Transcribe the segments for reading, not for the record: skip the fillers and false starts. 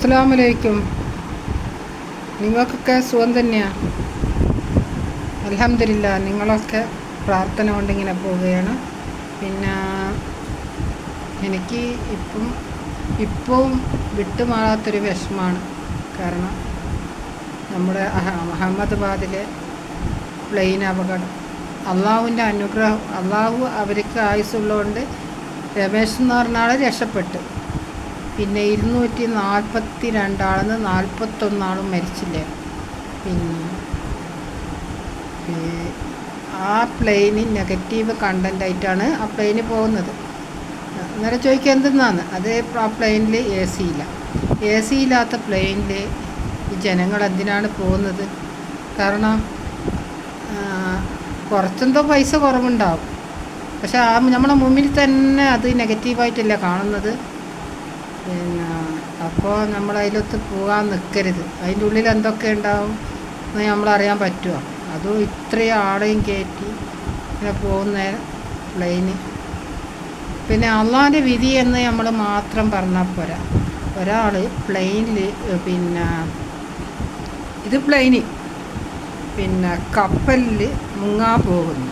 അസ്സലാമലൈക്കും. നിങ്ങൾക്കൊക്കെ സുഖം തന്നെയാണ്? അൽഹംദുലില്ലാ. നിങ്ങളൊക്കെ പ്രാർത്ഥന കൊണ്ടിങ്ങനെ പോവുകയാണ്. പിന്നെ എനിക്ക് ഇപ്പം വിട്ടുമാറാത്തൊരു വിഷമമാണ്. കാരണം നമ്മുടെ അഹമ്മദാബാദിലെ പ്ലെയിൻ അപകടം. അള്ളാഹുവിൻ്റെ അനുഗ്രഹം, അള്ളാഹു അവർക്ക് ആയുസ്സുള്ളതുകൊണ്ട് രമേശ് എന്ന് പറഞ്ഞ ആൾ രക്ഷപ്പെട്ടു. പിന്നെ 242 41 മരിച്ചില്ലേ. പിന്നെ ആ പ്ലെയിന് നെഗറ്റീവ് കണ്ടൻ്റായിട്ടാണ് ആ പ്ലെയിന് പോകുന്നത്. അന്നേരം ചോദിക്കുക എന്തെന്നാണ്. അത് ആ പ്ലെയിനിൽ എ സി ഇല്ലാത്ത പ്ലെയിനിൽ ഈ ജനങ്ങൾ എന്തിനാണ് പോകുന്നത്? കാരണം കുറച്ചെന്തോ പൈസ കുറവുണ്ടാവും, പക്ഷെ നമ്മളെ മുമ്പിൽ തന്നെ അത് നെഗറ്റീവായിട്ടല്ല കാണുന്നത്. പിന്നെ അപ്പോൾ നമ്മൾ അതിലൊത്ത് പോകാൻ നിൽക്കരുത്. അതിൻ്റെ ഉള്ളിൽ എന്തൊക്കെ ഉണ്ടാവും എന്ന് നമ്മളറിയാൻ പറ്റുമോ? അതും ഇത്രയും ആളെയും കയറ്റി ഇങ്ങനെ പോകുന്ന പ്ലെയിന്. പിന്നെ അള്ളാൻ്റെ വിധി എന്ന് നമ്മൾ മാത്രം പറഞ്ഞാൽ പോരാ. ഒരാൾ പ്ലെയിനിൽ ഇത് പ്ലെയിന് പിന്നെ കപ്പലിൽ മുങ്ങാൻ പോകുന്നു.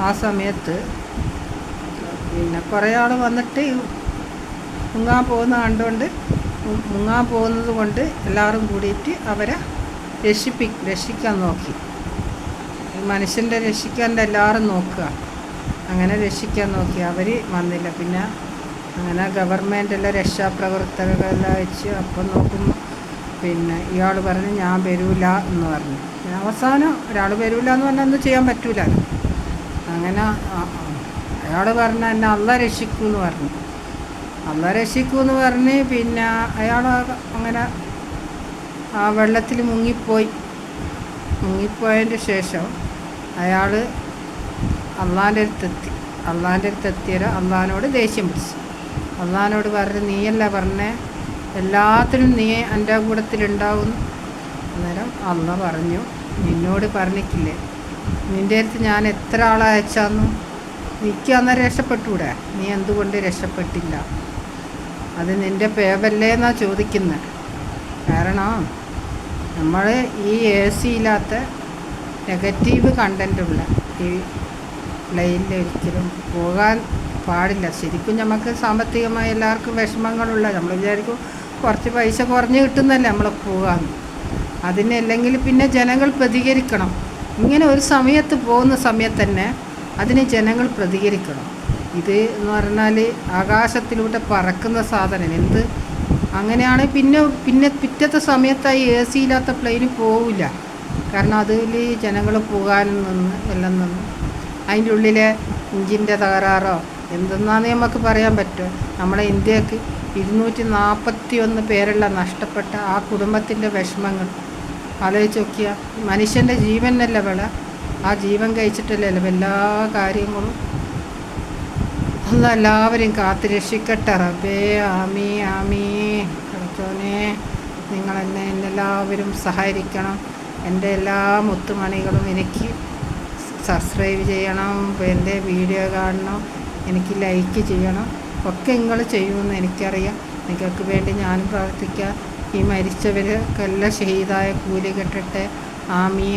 ആ സമയത്ത് പിന്നെ കുറേ ആൾ വന്നിട്ട് മുങ്ങാൻ പോകുന്നത് കൊണ്ട് എല്ലാവരും കൂടിയിട്ട് അവരെ രക്ഷിക്കാൻ നോക്കി. മനുഷ്യൻ്റെ രക്ഷിക്കാൻ എല്ലാവരും നോക്കുക. അങ്ങനെ രക്ഷിക്കാൻ നോക്കി, അവർ വന്നില്ല. പിന്നെ അങ്ങനെ ഗവൺമെൻറ്റെല്ലാം രക്ഷാപ്രവർത്തകരെല്ലാം അയച്ച് അപ്പം നോക്കുമ്പോൾ പിന്നെ ഇയാൾ പറഞ്ഞു ഞാൻ വരൂല എന്ന് പറഞ്ഞു. അവസാനം ഒരാൾ വരൂല എന്ന് പറഞ്ഞാൽ ഒന്നും ചെയ്യാൻ പറ്റൂല. അങ്ങനെ അയാൾ പറഞ്ഞ എന്നെ അള്ളാഹ് രക്ഷിക്കുമെന്ന് പറഞ്ഞു. അള്ളാഹ് രക്ഷിക്കുമെന്ന് പറഞ്ഞ് പിന്നെ അയാൾ അങ്ങനെ ആ വെള്ളത്തിൽ മുങ്ങിപ്പോയതിൻ്റെ ശേഷം അയാൾ അള്ളാൻ്റെ അടുത്തെത്തിയത് അള്ളാഹിനോട് ദേഷ്യം പിടിച്ചു. അള്ളാഹിനോട് പറഞ്ഞു നീയല്ല പറഞ്ഞേ എല്ലാത്തിനും നീ എൻ്റെ കൂട്ടത്തിലുണ്ടാവും. അന്നേരം അള്ളാഹ് പറഞ്ഞു നിന്നോട് പറഞ്ഞിട്ടില്ലേ നിൻ്റെ അടുത്ത് ഞാൻ എത്ര ആളെ അയച്ചാന്നു? എനിക്ക് അന്നേരം രക്ഷപ്പെട്ടൂടെ? നീ എന്തുകൊണ്ട് രക്ഷപ്പെട്ടില്ല? അത് നിൻ്റെ പേവല്ലേ എന്നാണ് ചോദിക്കുന്നത്. കാരണം നമ്മൾ ഈ എ സി ഇല്ലാത്ത നെഗറ്റീവ് കണ്ടൻ്റുള്ള ഈ പ്ലെയിനിൽ ഒരിക്കലും പോകാൻ പാടില്ല. ശരിക്കും നമുക്ക് സാമ്പത്തികമായി എല്ലാവർക്കും വിഷമങ്ങളുള്ള നമ്മൾ വിചാരിക്കും കുറച്ച് പൈസ കുറഞ്ഞ് കിട്ടുന്നല്ലേ നമ്മൾ പോകാൻ. അതിനല്ലെങ്കിൽ പിന്നെ ജനങ്ങൾ പ്രതികരിക്കണം. ഇങ്ങനെ ഒരു സമയത്ത് പോകുന്ന സമയത്ത് തന്നെ അതിന് ജനങ്ങൾ പ്രതികരിക്കണം. ഇത് എന്ന് പറഞ്ഞാൽ ആകാശത്തിലൂടെ പറക്കുന്ന സാധനം എന്ത് അങ്ങനെയാണ്. പിന്നെ പിറ്റത്തെ സമയത്തായി എ സി ഇല്ലാത്ത പ്ലെയിന് പോവില്ല. കാരണം അതിൽ ജനങ്ങൾ എല്ലാം നിന്ന് അതിൻ്റെ ഉള്ളിലെ ഇഞ്ചിൻ്റെ തകരാറോ എന്തെന്നാന്ന് നമുക്ക് പറയാൻ പറ്റുമോ? നമ്മളെ ഇന്ത്യക്ക് 241 പേരുള്ള നഷ്ടപ്പെട്ട ആ കുടുംബത്തിൻ്റെ വിഷമങ്ങൾ ആലോചിച്ച് നോക്കിയാൽ മനുഷ്യൻ്റെ ജീവനല്ല വില. ആ ജീവൻ കഴിച്ചിട്ടല്ലല്ലോ എല്ലാ കാര്യങ്ങളും. എല്ലാവരും കാത്ത് രക്ഷിക്കട്ടെ റബ്ബേ. ആമീ. കർത്താവേ നിങ്ങളെന്നെ എല്ലാവരും സഹായിക്കണം. എൻ്റെ എല്ലാ മുത്തുമണികളും എനിക്ക് സബ്സ്ക്രൈബ് ചെയ്യണം, എൻ്റെ വീഡിയോ കാണണം, എനിക്ക് ലൈക്ക് ചെയ്യണം. ഒക്കെ നിങ്ങൾ ചെയ്യുമെന്ന് എനിക്കറിയാം. നിങ്ങൾക്ക് വേണ്ടി ഞാനും പ്രാർത്ഥിക്കാം. ഈ മരിച്ചവർക്കെല്ലാം ഷഹീദായ കൂലി കിട്ടട്ടെ. ആമീ.